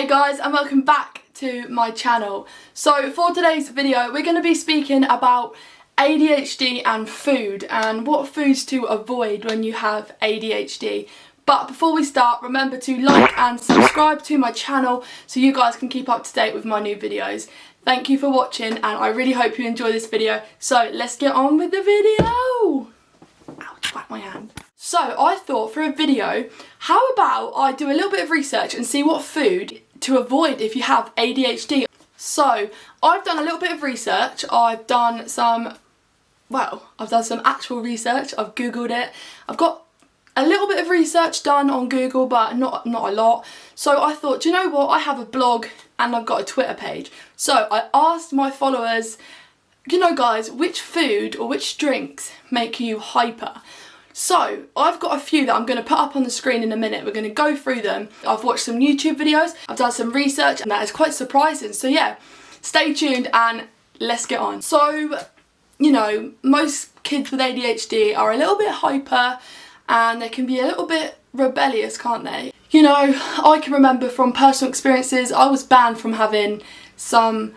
Hey guys, and welcome back to my channel. So for today's video we're going to be speaking about ADHD and food and what foods to avoid when you have ADHD. But before we start, remember to like and subscribe to my channel so you guys can keep up to date with my new videos. Thank you for watching and I really hope you enjoy this video. So let's get on with the video. Ouch, whack my hand. So I thought for a video, how about I do a little bit of research and see what food to avoid if you have ADHD. So I've done a little bit of research. I've done some actual research. I've googled it. I've got a little bit of research done on Google, but not a lot. So I thought, do you know what? I have a blog and I've got a Twitter page. So I asked my followers, you know guys, which food or which drinks make you hyper? So I've got a few that I'm going to put up on the screen in a minute. We're going to go through them. I've watched some YouTube videos, I've done some research, and that is quite surprising. So yeah, stay tuned and let's get on. So, you know, most kids with ADHD are a little bit hyper and they can be a little bit rebellious, can't they? You know, I can remember from personal experiences, I was banned from having some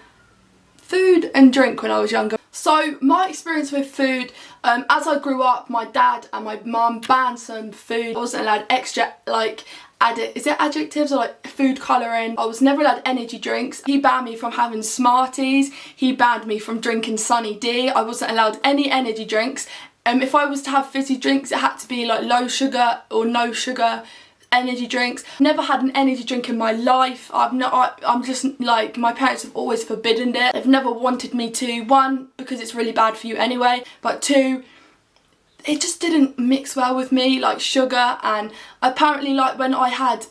food and drink when I was younger. So my experience with food, as I grew up, my dad and my mum banned some food. I wasn't allowed extra, like, adjectives or like food colouring. I was never allowed energy drinks. He banned me from having Smarties. He banned me from drinking Sunny D. I wasn't allowed any energy drinks. If I was to have fizzy drinks, it had to be like low sugar or no sugar energy drinks. Never had an energy drink in my life. I'm just like, my parents have always forbidden it. They've never wanted me to. One, because it's really bad for you anyway, but two, it just didn't mix well with me, like sugar. And apparently, like when I had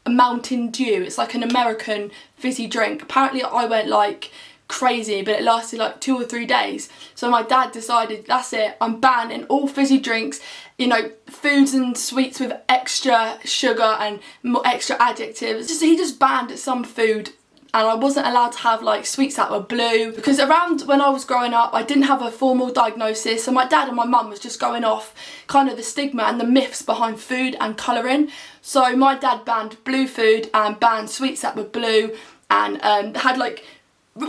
a Mountain Dew, it's like an American fizzy drink, apparently I went like crazy, but it lasted like 2 or 3 days. So my dad decided, that's it, I'm banning all fizzy drinks, you know, foods and sweets with extra sugar and more extra adjectives. He just banned some food, and I wasn't allowed to have like sweets that were blue, because around when I was growing up I didn't have a formal diagnosis, so my dad and my mum was just going off kind of the stigma and the myths behind food and colouring. So my dad banned blue food and banned sweets that were blue, and had like,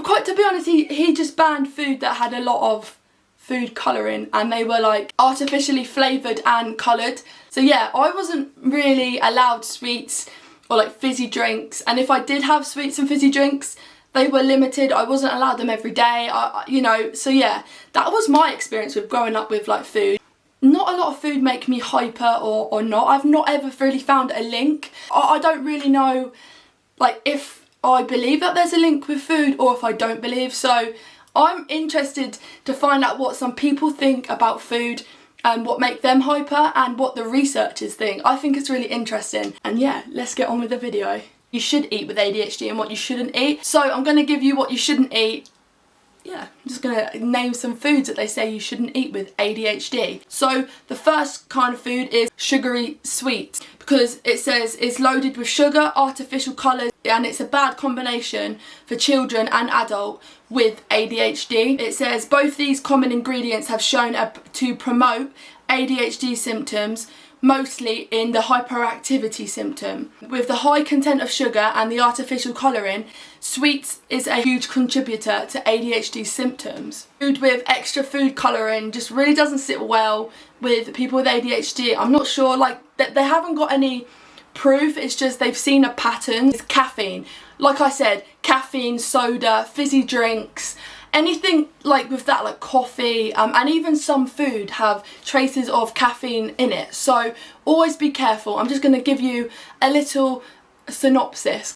quite to be honest, he just banned food that had a lot of food colouring, and they were like artificially flavoured and coloured. So yeah, I wasn't really allowed sweets or like fizzy drinks, and if I did have sweets and fizzy drinks, they were limited. I wasn't allowed them every day, you know. So yeah, that was my experience with growing up with like food. Not a lot of food make me hyper or not. I've not ever really found a link. I don't really know like if I believe that there's a link with food or if I don't believe. So I'm interested to find out what some people think about food and what make them hyper and what the researchers think. I think it's really interesting. And yeah, let's get on with the video. You should eat with ADHD and what you shouldn't eat. So I'm going to give you what you shouldn't eat. Yeah, I'm just going to name some foods that they say you shouldn't eat with ADHD. So the first kind of food is sugary sweets, because it says it's loaded with sugar, artificial colours, and it's a bad combination for children and adults with ADHD. It says both these common ingredients have shown to promote ADHD symptoms, mostly in the hyperactivity symptom. With the high content of sugar and the artificial colouring, sweets is a huge contributor to ADHD symptoms. Food with extra food colouring just really doesn't sit well with people with ADHD. I'm not sure, like, they haven't got any proof, it's just they've seen a pattern. It's caffeine. Like I said, caffeine, soda, fizzy drinks, anything like with that, like coffee, and even some food have traces of caffeine in it. So always be careful. I'm just going to give you a little synopsis.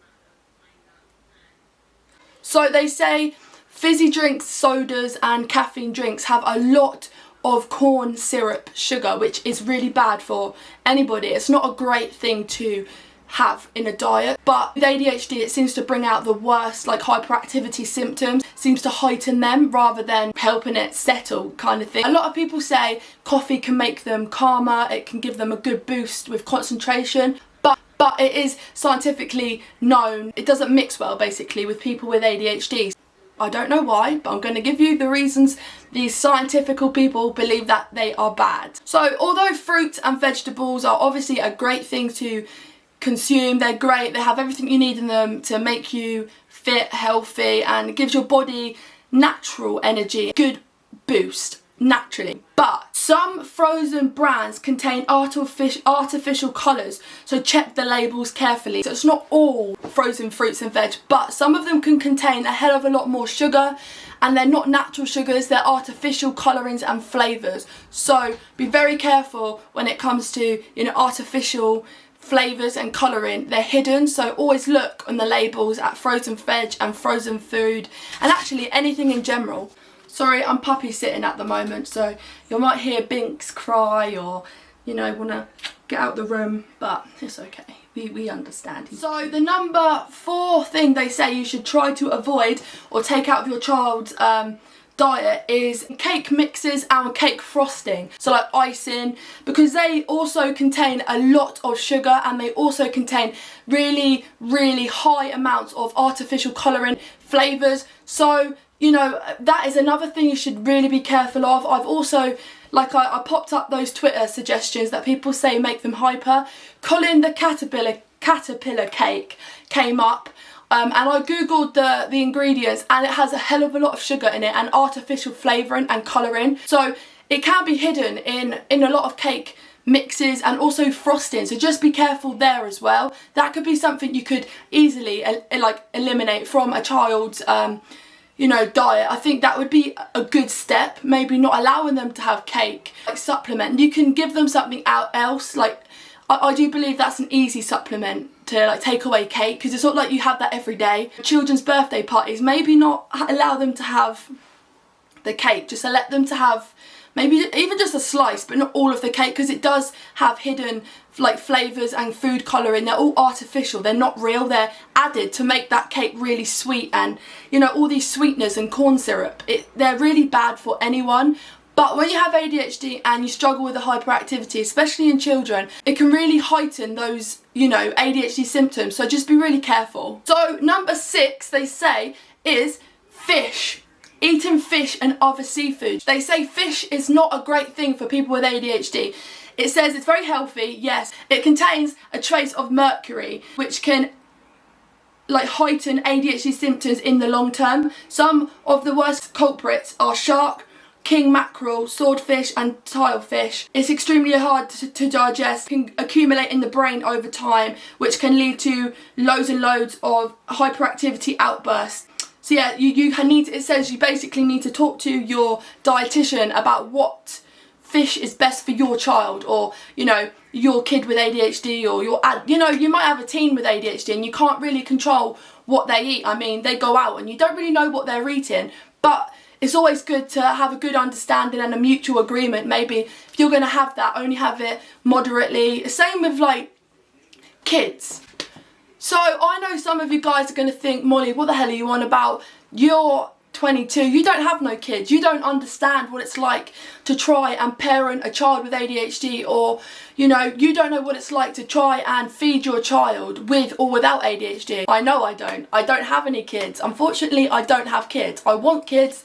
So they say fizzy drinks, sodas and caffeine drinks have a lot of corn syrup sugar, which is really bad for anybody. It's not a great thing to have in a diet, but with ADHD it seems to bring out the worst, like hyperactivity symptoms, seems to heighten them rather than helping it settle, kind of thing. A lot of people say coffee can make them calmer, it can give them a good boost with concentration, but it is scientifically known it doesn't mix well basically with people with ADHD. I don't know why, but I'm going to give you the reasons these scientific people believe that they are bad. So although fruits and vegetables are obviously a great thing to consume. They're great, they have everything you need in them to make you fit, healthy, and it gives your body natural energy, good boost naturally. But some frozen brands contain artificial colours, so check the labels carefully. So it's not all frozen fruits and veg, but some of them can contain a hell of a lot more sugar, and they're not natural sugars, they're artificial colourings and flavours. So be very careful when it comes to, you know, artificial flavours and colouring. They're hidden, so always look on the labels at frozen veg and frozen food, and actually anything in general. Sorry, I'm puppy sitting at the moment, so you might hear Binks cry or, you know, want to get out the room, but it's okay. We understand. So the number 4 thing they say you should try to avoid or take out of your child's diet is cake mixes and cake frosting, so like icing, because they also contain a lot of sugar and they also contain really high amounts of artificial colouring flavours. So, you know, that is another thing you should really be careful of. I've also, like, I popped up those Twitter suggestions that people say make them hyper. Colin the caterpillar cake came up, and I googled the ingredients, and it has a hell of a lot of sugar in it and artificial flavouring and colouring. So it can be hidden in a lot of cake mixes and also frosting, so just be careful there as well. That could be something you could easily eliminate from a child's you know, diet. I think that would be a good step. Maybe not allowing them to have cake, like supplement. You can give them something else, like I do believe that's an easy supplement to like take away cake, because it's not like you have that every day. Children's birthday parties, maybe not allow them to have the cake, just let them to have maybe even just a slice, but not all of the cake, because it does have hidden like flavours and food colouring. They're all artificial, they're not real, they're added to make that cake really sweet, and you know, all these sweeteners and corn syrup, they're really bad for anyone. But when you have ADHD and you struggle with the hyperactivity, especially in children, it can really heighten those, you know, ADHD symptoms, so just be really careful. So number 6, they say, is fish. Eating fish and other seafood. They say fish is not a great thing for people with ADHD. It says it's very healthy, yes. It contains a trace of mercury, which can like heighten ADHD symptoms in the long term. Some of the worst culprits are shark, king mackerel, swordfish and tilefish. It's extremely hard to digest, can accumulate in the brain over time, which can lead to loads and loads of hyperactivity outbursts. So yeah, you need, it says you basically need to talk to your dietitian about what fish is best for your child, or you know, your kid with ADHD, or you know, you might have a teen with ADHD and you can't really control what they eat. I mean, they go out and you don't really know what they're eating, but it's always good to have a good understanding and a mutual agreement. Maybe if you're going to have that, only have it moderately. Same with like kids. So I know some of you guys are going to think, Molly, what the hell are you on about? You're 22, you don't have no kids, you don't understand what it's like to try and parent a child with ADHD, or you know, you don't know what it's like to try and feed your child with or without ADHD. I know I don't have any kids. Unfortunately, I don't have kids. I want kids,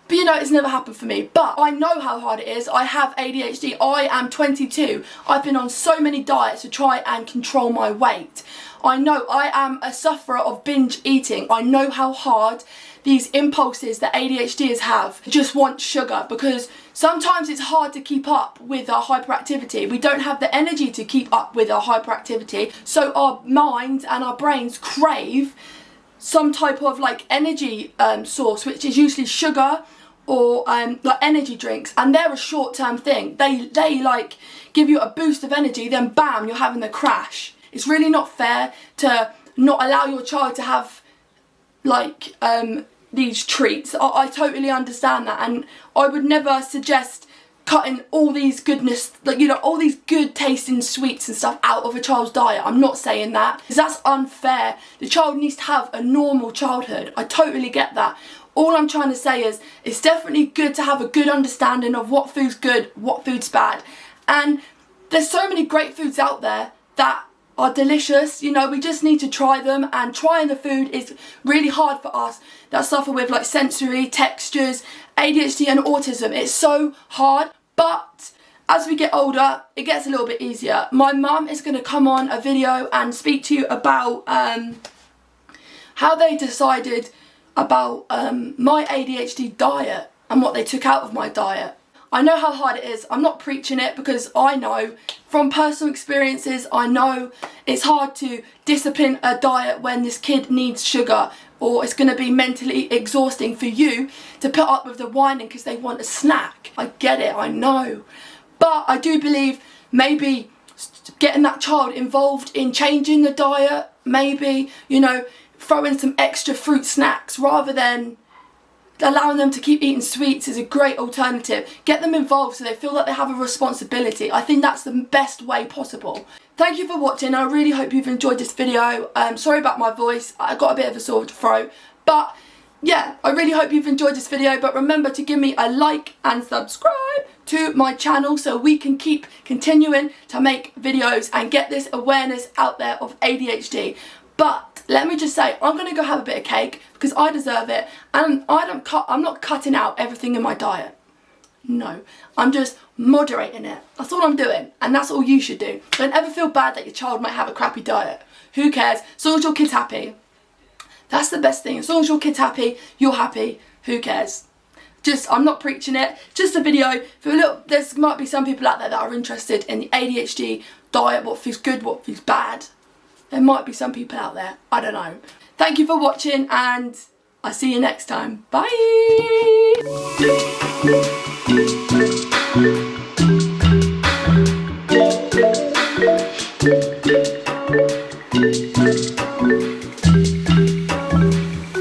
but you know, it's never happened for me. But I know how hard it is. I have ADHD. I am 22. I've been on so many diets to try and control my weight. I know I am a sufferer of binge eating. I know how hard these impulses that ADHDers have just want sugar, because sometimes it's hard to keep up with our hyperactivity. We don't have the energy to keep up with our hyperactivity, so our minds and our brains crave some type of like energy source, which is usually sugar or like energy drinks, and they're a short-term thing. They like give you a boost of energy, then bam, you're having the crash. It's really not fair to not allow your child to have like these treats. I totally understand that, and I would never suggest cutting all these goodness, like, you know, all these good tasting sweets and stuff out of a child's diet. I'm not saying that, because that's unfair. The child needs to have a normal childhood. I totally get that. All I'm trying to say is it's definitely good to have a good understanding of what food's good, what food's bad, and there's so many great foods out there that are delicious. You know, we just need to try them, and trying the food is really hard for us that suffer with like sensory, textures, ADHD and autism. It's so hard, but as we get older, it gets a little bit easier. My mum is going to come on a video and speak to you about how they decided about my ADHD diet and what they took out of my diet. I know how hard it is. I'm not preaching it because I know from personal experiences, I know it's hard to discipline a diet when this kid needs sugar, or it's going to be mentally exhausting for you to put up with the whining because they want a snack. I get it, I know. But I do believe maybe getting that child involved in changing the diet, maybe, you know, throwing some extra fruit snacks rather than allowing them to keep eating sweets is a great alternative. Get them involved so they feel like they have a responsibility. I think that's the best way possible. Thank you for watching. I really hope you've enjoyed this video. Sorry about my voice. I got a bit of a sore throat. But yeah, I really hope you've enjoyed this video. But remember to give me a like and subscribe to my channel so we can keep continuing to make videos and get this awareness out there of ADHD. But let me just say, I'm going to go have a bit of cake because I deserve it, and I'm not cutting out everything in my diet. No, I'm just moderating it. That's all I'm doing, and that's all you should do. Don't ever feel bad that your child might have a crappy diet. Who cares? As long as your kid's happy. That's the best thing. As long as your kid's happy, you're happy. Who cares? I'm not preaching it. Just a video for a little. There might be some people out there that are interested in the ADHD diet, what feels good, what feels bad. There might be some people out there. I don't know. Thank you for watching, and I'll see you next time. Bye.